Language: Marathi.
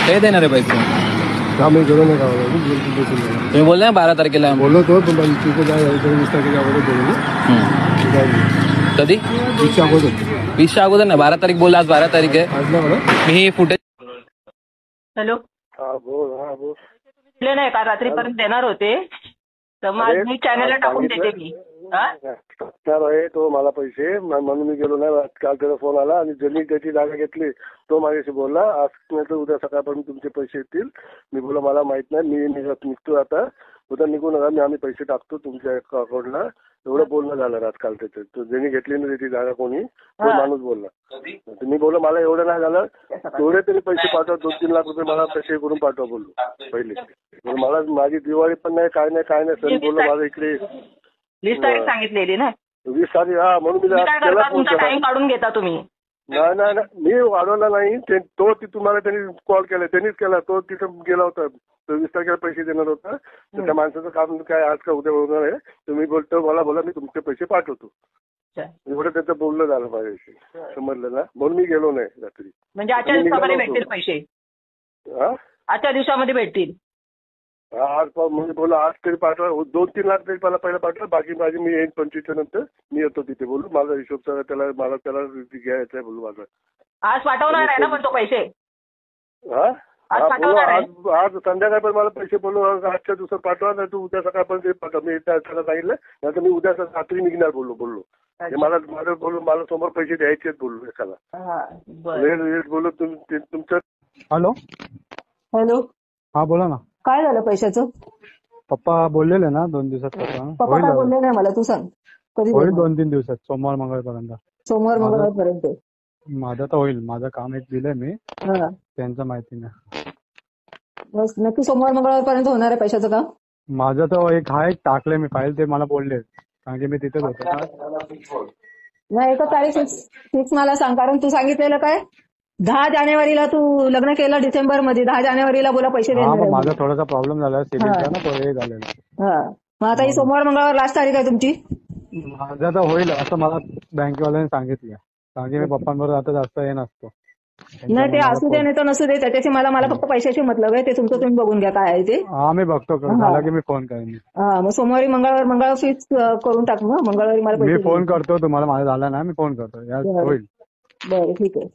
हे देणार आहे पैसे? का मी गेलो नाही गावाला तुम्ही बोलले ना 12 तारखेला. बोललो तो पण तिथे काय 20 तारखेच्या अगोदर बोललो. कधी? 20च्या अगोदर. 20च्या अगोदर नाही, 12 तारीख बोलला. आज 12 तारीख आहे. आज नाही मला. मी फुटेज. हॅलो. हा बोल. हा बोल. दिले नाही का रात्रीपर्यंत देणार होते तर मग मी चॅनलला टाकून देते मी. टाकणार आहे तो मला पैसे म्हणून मी गेलो नाही. काल त्याचा फोन आला आणि ज्यांनी त्याची जागा घेतली तो माझ्याशी बोलला आज नाही तर उद्या सकाळपर्यंत तुमचे पैसे येतील. मी बोला मला माहित नाही, मी निघतो आता, उद्या निघून आम्ही पैसे टाकतो तुमच्या अकाउंटला. एवढं बोलणं झालं आज काल त्याचं. तो ज्यांनी घेतली ना त्याची जागा कोणी तो माणूस बोलला. मी बोललो मला एवढं नाही झालं, तेवढे तरी पैसे पाठवा, 2-3 लाख रुपये मला पैसे करून पाठवा बोललो पहिले. मला माझी दिवाळी पण नाही काय नाही सण बोललो माझं इकडे लिस्ट तारीख सांगितलेली ना 20 तारीख. हा म्हणून मी त्याला फोन केला. टाइम काढून घेता तुम्ही? नाही मी वाढवला नाही. तो तुम्हाला त्यांनी कॉल केला, त्यांनीच केला. तो तिथं गेला होता, 20 तारखेला पैसे देणार होता. तर त्या माणसाचं काम काय आज का उद्या होणार आहे. तुम्ही बोलतो मला बोला मी तुमचे पैसे पाठवतो. एवढं त्याचं बोलणं झालं माझ्याशी, समजलं ना. म्हणून मी गेलो नाही रात्री. म्हणजे आजच्या दिवसामध्ये भेटतील पैसे? आजच्या दिवसामध्ये भेटतील? आज म्हणजे बोला आज तरी पाठवा, 2-3 लाख तरी मला पहिला पाठवा, बाकी माझी मी येईन 25च्या नंतर मी येतो तिथे बोलू. माझा हिशोब सगळं त्याला घ्यायचा आहे बोलू माझा. आज पाठवणार आहे ना पण तो पैसे? आज संध्याकाळी पण मला पैसे बोलू आजच्या दिवसात पाठवा, नाही तू उद्या सकाळपर्यंत पाठवा. मी त्याला सांगितलं नाही तर मी उद्या रात्री निघणार बोललो. मला बोलू मला समोर पैसे द्यायचे बोललो एकाला. बोललो तुमचं. हॅलो. हा बोला ना. काय झालं पैशाचं? पप्पा बोललेले ना 2 दिवसात. पप्पा काय बोलले नाही मला, तू सांग कधी होईल? 2-3 दिवसात, सोमवार मंगळवारपर्यंत. सोमवार मंगळवारपर्यंत? माझं तर होईल. माझं काम एक दिलंय मी, त्यांचं माहिती नाही. बस नक्की सोमवार मंगळवारपर्यंत होणार आहे पैशाचं काम? माझं तर एक टाकलंय मी फाईल, ते मला बोलले कारण की मी तिथेच होतो. नाही एका तारीख फिक्स मला सांग, कारण तू सांगितलेलं काय 10 जानेवारीला तू लग्न केलं डिसेंबर मध्ये, 10 जानेवारीला बोला पैसे देणार. माझा थोडासा प्रॉब्लेम झाला सिव्हिलचा ना, तो हे झालेला. मग आता ही सोमवार मंगळवार लास्ट तारीख आहे तुमची? माझं तर होईल असं मला बँकेवाल्याने सांगितलं, कारण की मी पप्पांबरोबर आता जास्त हे नसतो. नाही ते असू दे नाही तर नसू दे, त्याच्याशी मला फक्त पैशाची मतलब आहे. ते तुमचं तुम्ही बघून घ्या काय आहे ते. हा मी बघतो, झाला की मी फोन करेन. मग सोमवारी मंगळवार फिक्स करून टाक. मग मंगळवारी मला मी फोन करतो तुम्हाला, माझा झाला ना मी फोन करतो. होईल. बरं ठीक आहे.